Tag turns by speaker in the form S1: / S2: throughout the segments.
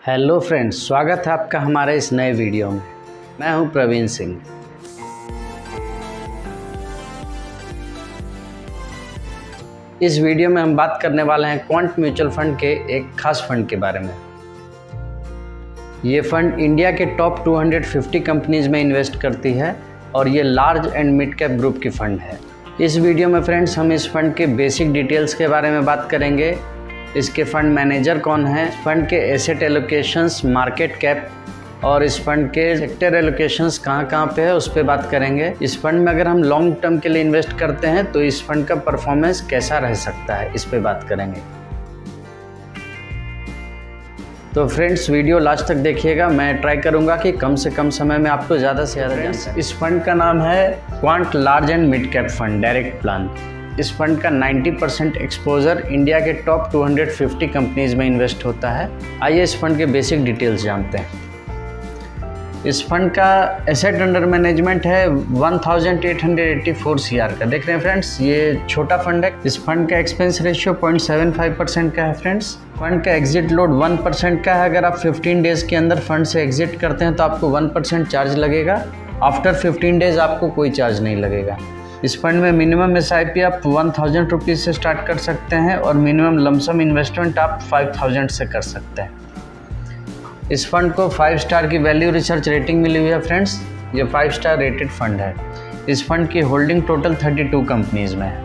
S1: Hello friends, स्वागत है आपका हमारे इस नए वीडियो में। मैं हूं प्रवीण सिंह। इस वीडियो में हम बात करने वाले हैं क्वांट म्यूचुअल फंड के एक खास फंड के बारे में। ये फंड इंडिया के टॉप 250 कंपनीज में इन्वेस्ट करती है और ये large and mid cap group की फंड है। इस वीडियो में फ्रेंड्स हम इस फंड के बेसिक डिटेल्स के बारे में बात करेंगे। इसके फंड मैनेजर कौन है, फंड के एसेट एलोकेशंस, मार्केट कैप और इस फंड के सेक्टर एलोकेशंस कहाँ पे है उस पर बात करेंगे। इस फंड में अगर हम लॉन्ग टर्म के लिए इन्वेस्ट करते हैं तो इस फंड का परफॉर्मेंस कैसा रह सकता है, इस पे बात करेंगे। तो फ्रेंड्स वीडियो लास्ट तक देखिएगा। मैं ट्राई करूंगा कि कम से कम समय में आपको ज़्यादा से ज़्यादा जानकारी। इस फंड का नाम है quant large and mid cap fund direct plan. इस फंड का 90% एक्सपोजर इंडिया के टॉप 250 कंपनीज में इन्वेस्ट होता है। आइए इस फंड के बेसिक डिटेल्स जानते हैं। इस फंड का एसेट अंडर मैनेजमेंट है 1884 सीआर का। देख रहे हैं फ्रेंड्स, ये छोटा फंड है। इस फंड का एक्सपेंस रेशियो 0.75% का है फ्रेंड्स। फंड का एग्जिट लोड 1% का है। अगर आप 15 डेज के अंदर फंड से एग्जिट करते हैं तो आपको 1% चार्ज लगेगा। आफ्टर 15 डेज आपको कोई चार्ज नहीं लगेगा। इस फंड में मिनिमम SIP आप 1000 रुपीज़ से स्टार्ट कर सकते हैं और मिनिमम लमसम इन्वेस्टमेंट आप 5000 से कर सकते हैं। इस फंड को 5 स्टार की वैल्यू रिसर्च रेटिंग मिली हुई है फ्रेंड्स। ये 5 स्टार रेटेड फंड है। इस फंड की होल्डिंग टोटल 32 कंपनीज में है।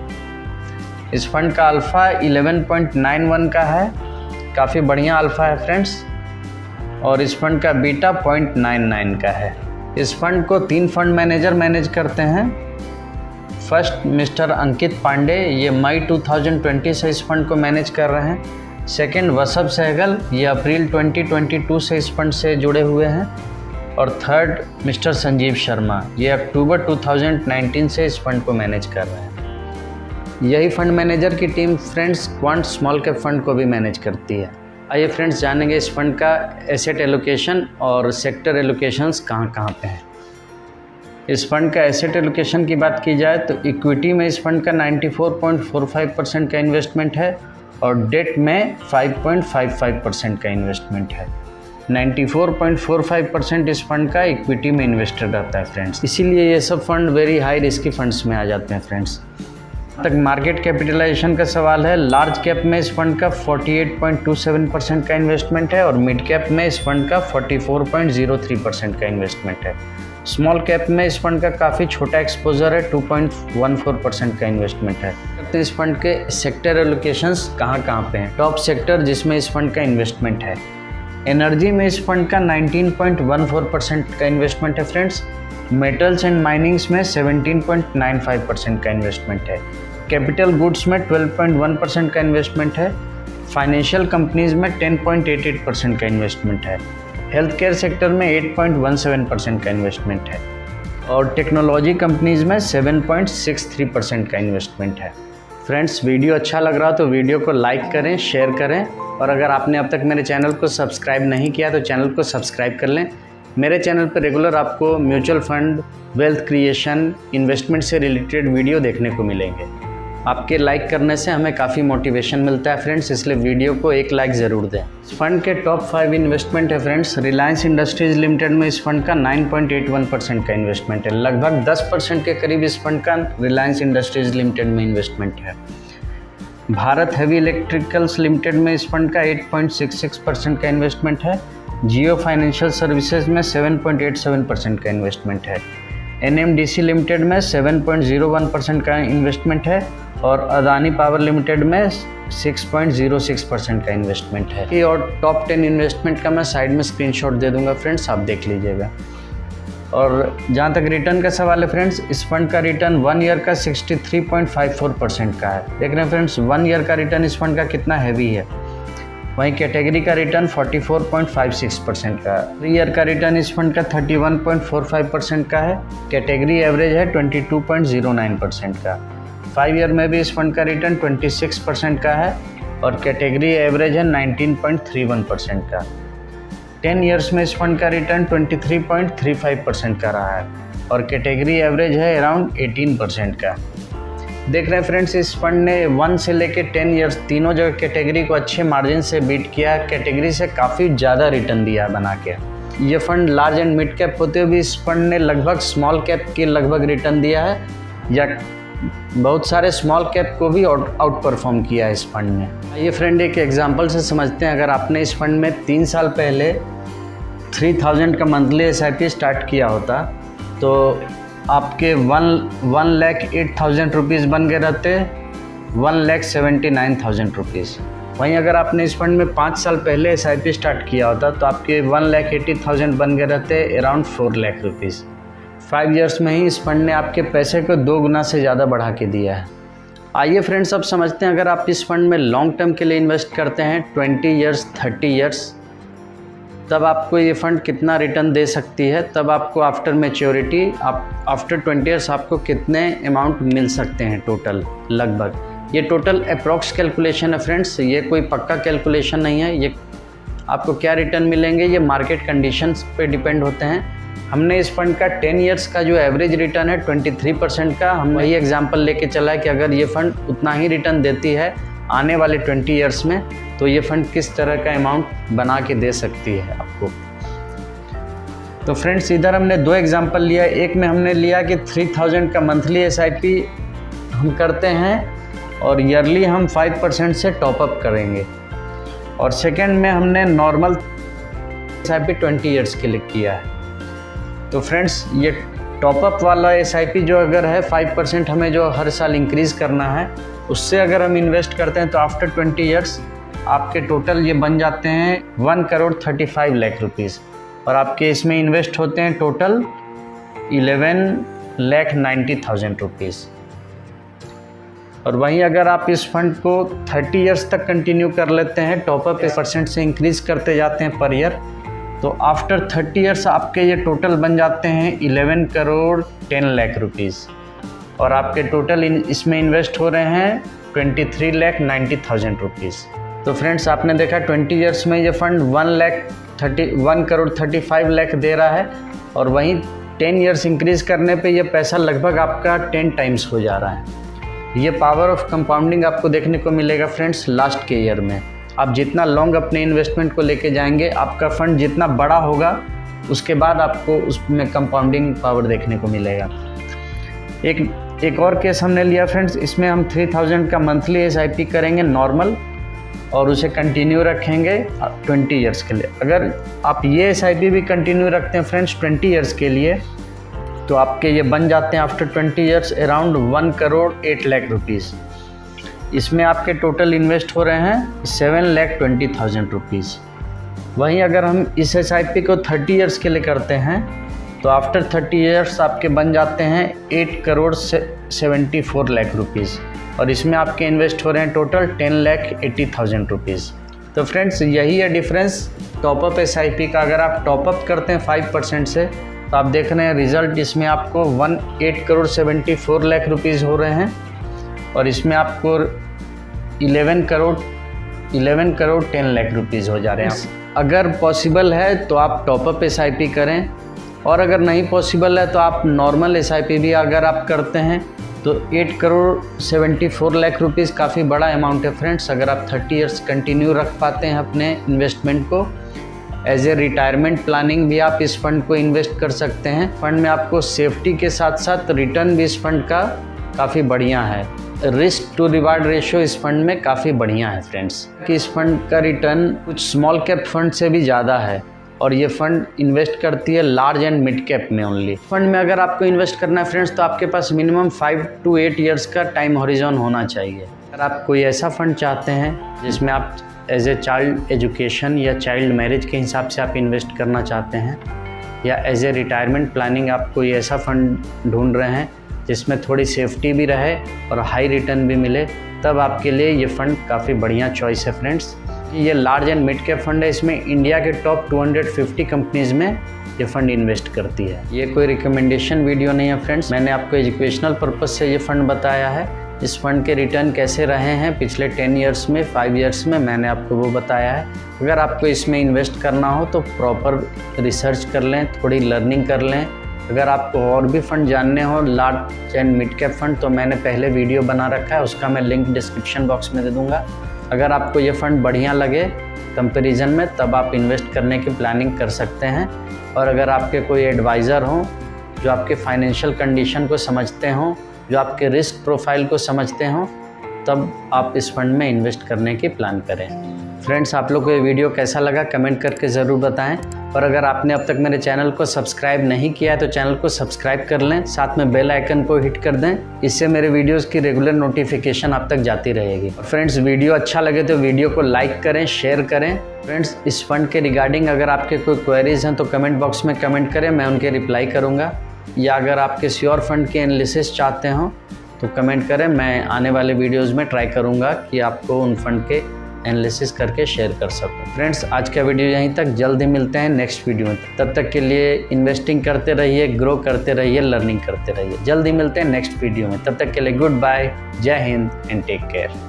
S1: इस फंड का अल्फ़ा 11.91 का है, काफ़ी बढ़िया अल्फ़ा है फ्रेंड्स। और इस फंड का बीटा 0.99 का है। इस फंड को 3 फंड मैनेजर मैनेज करते हैं। फर्स्ट मिस्टर अंकित पांडे, ये मई 2020 से इस फंड को मैनेज कर रहे हैं। सेकंड वसभ सहगल, ये अप्रैल 2022 से इस फंड से जुड़े हुए हैं। और थर्ड मिस्टर संजीव शर्मा, ये अक्टूबर 2019 से इस फंड को मैनेज कर रहे हैं। यही फंड मैनेजर की team friends quant small cap fund को भी मैनेज करती है। आइए फ्रेंड्स जानेंगे इस फंड का एसेट एलोकेशन और सेक्टर एलोकेशंस कहाँ पे हैं। इस फंड का एसेट एलोकेशन की बात की जाए तो इक्विटी में इस फंड का 94.45% का इन्वेस्टमेंट है और डेट में 5.55% का इन्वेस्टमेंट है। 94.45% इस फंड का इक्विटी में इन्वेस्टेड रहता है फ्रेंड्स। इसीलिए ये सब fund very high risky funds में आ जाते हैं फ्रेंड्स। तक मार्केट कैपिटलाइजेशन का सवाल है। लार्ज कैप में इस फंड का 48.27% का इन्वेस्टमेंट है और मिड कैप में इस फंड का 44.03% का इन्वेस्टमेंट है। स्मॉल कैप में इस फंड का काफ़ी छोटा एक्सपोजर है, 2.14% का इन्वेस्टमेंट है। तो इस फंड के सेक्टर एलोकेशंस कहाँ पे हैं। टॉप सेक्टर जिसमें इस फंड का इन्वेस्टमेंट है, एनर्जी में इस फंड का 19.14% का इन्वेस्टमेंट है फ्रेंड्स। मेटल्स एंड माइनिंग्स में 17.95% का इन्वेस्टमेंट है। कैपिटल गुड्स में 12.1% का इन्वेस्टमेंट है। फाइनेंशियल कंपनीज में 10.88% का इन्वेस्टमेंट है। हेल्थ केयर सेक्टर में 8.17% का इन्वेस्टमेंट है और टेक्नोलॉजी कंपनीज में 7.63% का इन्वेस्टमेंट है। फ्रेंड्स वीडियो अच्छा लग रहा तो वीडियो को लाइक करें, शेयर करें और अगर आपने अब तक मेरे चैनल को सब्सक्राइब नहीं किया तो चैनल को सब्सक्राइब कर लें। मेरे चैनल पर रेगुलर आपको mutual fund, wealth creation, investment से रिलेटेड वीडियो देखने को मिलेंगे। आपके लाइक करने से हमें काफ़ी मोटिवेशन मिलता है फ्रेंड्स, इसलिए वीडियो को एक लाइक ज़रूर दें। इस फंड के टॉप 5 इन्वेस्टमेंट है फ्रेंड्स। रिलायंस इंडस्ट्रीज़ लिमिटेड में इस फंड का 9.81% का इन्वेस्टमेंट है। लगभग 10% के करीब इस फंड का रिलायंस इंडस्ट्रीज़ लिमिटेड में इन्वेस्टमेंट है। भारत हैवी इलेक्ट्रिकल्स लिमिटेड में इस फंड का 8.66% का इन्वेस्टमेंट है। जियो फाइनेंशियल सर्विसेज में 7.87% का इन्वेस्टमेंट है। NMDC लिमिटेड में 7.01% का इन्वेस्टमेंट है और अदानी पावर लिमिटेड में 6.06% का इन्वेस्टमेंट है। ये और टॉप 10 इन्वेस्टमेंट का मैं साइड में स्क्रीनशॉट दे दूंगा फ्रेंड्स, आप देख लीजिएगा। और जहाँ तक रिटर्न का सवाल है फ्रेंड्स, इस फंड का रिटर्न 1 ईयर का 63.54% का है। देख रहे हैं फ्रेंड्स 1 ईयर का रिटर्न इस फंड का कितना हैवी है। वहीं कैटेगरी का रिटर्न 44.56% का है। 3 ईयर का रिटर्न इस फंड का 31.45% का है। कैटेगरी एवरेज है 22.09% का। 5 ईयर में भी इस फंड का रिटर्न 26% का है और कैटेगरी एवरेज है 19.31% का। 10 ईयर्स में इस फंड का रिटर्न 23.35% का रहा है और कैटेगरी एवरेज है अराउंड 18% का। देख रहे हैं फ्रेंड्स, इस फंड ने 1 से लेके 10 ईयर्स तीनों जगह कैटेगरी को अच्छे मार्जिन से बीट किया, कैटेगरी से काफ़ी ज़्यादा रिटर्न दिया बना के। ये fund large and mid cap होते हुए भी इस फंड ने लगभग स्मॉल कैप के लगभग रिटर्न दिया है, या बहुत सारे स्मॉल कैप को भी आउट परफॉर्म किया है इस फंड ने। ये फ्रेंड एक एग्जांपल से समझते हैं। अगर आपने इस फंड में 3 साल पहले 3000 का मंथली SIP स्टार्ट किया होता तो आपके 1,08,000 रुपीज़ बन गए रहते 1,79,000 रुपीज़। वहीं अगर आपने इस फंड में 5 साल पहले SIP स्टार्ट किया होता तो आपके 1,80,000 बन गए रहते अराउंड 4 लाख रुपीज़। 5 ईयर्स में ही इस फंड ने आपके पैसे को 2 गुना से ज़्यादा बढ़ा के दिया है। आइए फ्रेंड्स, अब समझते हैं अगर आप इस फंड में लॉन्ग टर्म के लिए इन्वेस्ट करते हैं 20 ईयर्स 30 ईयर्स, तब आपको ये फ़ंड कितना रिटर्न दे सकती है। तब आपको आफ्टर मैच्योरिटी आफ्टर 20 ईयर्स आपको कितने अमाउंट मिल सकते हैं टोटल लगभग। ये टोटल अप्रॉक्स कैलकुलेशन है फ्रेंड्स, ये कोई पक्का कैलकुलेशन नहीं है। ये आपको क्या रिटर्न मिलेंगे ये मार्केट कंडीशंस पे डिपेंड होते हैं। हमने इस फंड का 10 ईयर्स का जो एवरेज रिटर्न है 23% का, हम वही एग्जांपल लेके चला है कि अगर ये फ़ंड उतना ही रिटर्न देती है आने वाले 20 ईयर्स में तो ये फ़ंड किस तरह का अमाउंट बना के दे सकती है आपको। तो फ्रेंड्स, इधर हमने 2 एग्जांपल लिया। एक में हमने लिया कि 3000 का मंथली SIP हम करते हैं और ईयरली हम 5% से टॉपअप करेंगे, और सेकेंड में हमने नॉर्मल SIP 20 ईयर्स के लिए किया है। तो फ्रेंड्स, ये टॉपअप वाला SIP जो अगर है 5% हमें जो हर साल इंक्रीज़ करना है, उससे अगर हम इन्वेस्ट करते हैं तो आफ्टर 20 ईयर्स आपके टोटल ये बन जाते हैं 1,35 लाख रुपीज़, और आपके इसमें इन्वेस्ट होते हैं टोटल 11,90,000 रुपीज़। और वहीं अगर आप इस फंड को 30 ईयर्स तक कंटिन्यू कर लेते हैं, टॉपअप % से इंक्रीज़ करते जाते हैं पर ईयर, तो आफ्टर 30 ईयर्स आपके ये टोटल बन जाते हैं 11,10,00,000 रुपीज़, और आपके टोटल इसमें इन्वेस्ट हो रहे हैं 23,90,000 रुपीज़। तो फ्रेंड्स, आपने देखा 20 ईयर्स में ये फ़ंड 1,35,00,000 दे रहा है, और वहीं 10 ईयर्स इंक्रीज़ करने पे ये पैसा लगभग आपका 10 टाइम्स हो जा रहा है। ये पावर ऑफ कंपाउंडिंग आपको देखने को मिलेगा फ्रेंड्स लास्ट के ईयर में। आप जितना लॉन्ग अपने इन्वेस्टमेंट को लेके जाएंगे, आपका फ़ंड जितना बड़ा होगा उसके बाद आपको उसमें कंपाउंडिंग पावर देखने को मिलेगा। एक और केस हमने लिया फ्रेंड्स, इसमें हम 3000 का मंथली SIP करेंगे नॉर्मल, और उसे कंटिन्यू रखेंगे 20 ईयर्स के लिए। अगर आप ये SIP भी कंटिन्यू रखते हैं फ्रेंड्स 20 ईयर्स के लिए, तो आपके ये बन जाते हैं आफ्टर 20 ईयर्स अराउंड 1,08,00,000 रुपीज़। इसमें आपके टोटल इन्वेस्ट हो रहे हैं 7,20,000 रुपीज़। वहीं अगर हम इस SIP को 30 ईयर्स के लिए करते हैं तो आफ्टर 30 ईयर्स आपके बन जाते हैं 8,74,00,000 रुपीज़, और इसमें आपके इन्वेस्ट हो रहे हैं टोटल 10,80,000 रुपीज़। तो फ्रेंड्स, यही है डिफरेंस टॉपअप SIP का। अगर आप टॉपअप करते हैं 5% से तो आप देख रहे हैं रिज़ल्ट इसमें आपको 8,74,00,000 रुपीज़ हो रहे हैं, और इसमें आपको 11,10,00,000 रुपीज़ हो जा रहे हैं। अगर पॉसिबल है तो आप टॉपअप SIP करें, और अगर नहीं पॉसिबल है तो आप नॉर्मल SIP भी अगर आप करते हैं तो 8,74,00,000 रुपीज़ काफ़ी बड़ा अमाउंट है फ्रेंड्स। अगर आप 30 ईयर्स कंटिन्यू रख पाते हैं अपने इन्वेस्टमेंट को, एज ए रिटायरमेंट प्लानिंग भी आप इस फंड को इन्वेस्ट कर सकते हैं। फंड में आपको सेफ्टी के साथ साथ रिटर्न भी इस फंड का काफ़ी बढ़िया है। रिस्क टू रिवार्ड रेशियो इस फंड में काफ़ी बढ़िया है फ्रेंड्स, कि इस फंड का रिटर्न कुछ स्मॉल कैप फंड से भी ज़्यादा है, और ये फंड इन्वेस्ट करती है लार्ज एंड मिड कैप में ओनली। फंड में अगर आपको इन्वेस्ट करना है फ्रेंड्स तो आपके पास मिनिमम 5 to 8 ईयर्स का टाइम हॉरिजॉन होना चाहिए। अगर आप कोई ऐसा फंड चाहते हैं जिसमें आप एज ए चाइल्ड एजुकेशन या चाइल्ड मैरिज के हिसाब से आप इन्वेस्ट करना चाहते हैं, या एज ए रिटायरमेंट प्लानिंग आप कोई ऐसा फंड ढूंढ रहे हैं जिसमें थोड़ी सेफ्टी भी रहे और हाई रिटर्न भी मिले, तब आपके लिए ये फ़ंड काफ़ी बढ़िया चॉइस है फ्रेंड्स। ये large and mid cap fund है, इसमें इंडिया के टॉप 250 कंपनीज़ में ये फ़ंड इन्वेस्ट करती है। ये कोई रिकमेंडेशन वीडियो नहीं है फ्रेंड्स, मैंने आपको एजुकेशनल पर्पज़ से ये फ़ंड बताया है। इस फंड के रिटर्न कैसे रहे हैं पिछले 10 ईयर्स में, 5 ईयर्स में, मैंने आपको वो बताया है। अगर आपको इसमें इन्वेस्ट करना हो तो प्रॉपर रिसर्च कर लें, थोड़ी लर्निंग कर लें, अगर आपको और भी फ़ंड जानने हो large and mid cap fund, तो मैंने पहले वीडियो बना रखा है, उसका मैं लिंक डिस्क्रिप्शन बॉक्स में दे दूँगा। अगर आपको ये फ़ंड बढ़िया लगे कंपैरिजन में, तब आप इन्वेस्ट करने की प्लानिंग कर सकते हैं। और अगर आपके कोई एडवाइज़र हों जो आपके फाइनेंशियल कंडीशन को समझते हों, जो आपके रिस्क प्रोफाइल को समझते हों, तब आप इस फंड में इन्वेस्ट करने की प्लान करें। फ्रेंड्स, आप लोग को ये वीडियो कैसा लगा कमेंट करके ज़रूर बताएं। और अगर आपने अब तक मेरे चैनल को सब्सक्राइब नहीं किया है तो चैनल को सब्सक्राइब कर लें, साथ में बेल आइकन को हिट कर दें। इससे मेरे वीडियोस की रेगुलर नोटिफिकेशन आप तक जाती रहेगी। फ्रेंड्स, वीडियो अच्छा लगे तो वीडियो को लाइक करें, शेयर करें। फ्रेंड्स, इस फंड के रिगार्डिंग अगर आपके कोई क्वेरीज हैं तो कमेंट बॉक्स में कमेंट करें, मैं उनके रिप्लाई करूँगा। या अगर आप किसी और फंड के एनालिसिस चाहते हो तो कमेंट करें, मैं आने वाले वीडियोज़ में ट्राई करूँगा कि आपको उन फंड के एनालिसिस करके शेयर कर सकूं। फ्रेंड्स, आज का वीडियो यहीं तक, जल्द ही मिलते हैं नेक्स्ट वीडियो में। तब तक के लिए इन्वेस्टिंग करते रहिए, ग्रो करते रहिए, लर्निंग करते रहिए। जल्द ही मिलते हैं नेक्स्ट वीडियो में। तब तक के लिए गुड बाय, जय हिंद एंड टेक केयर।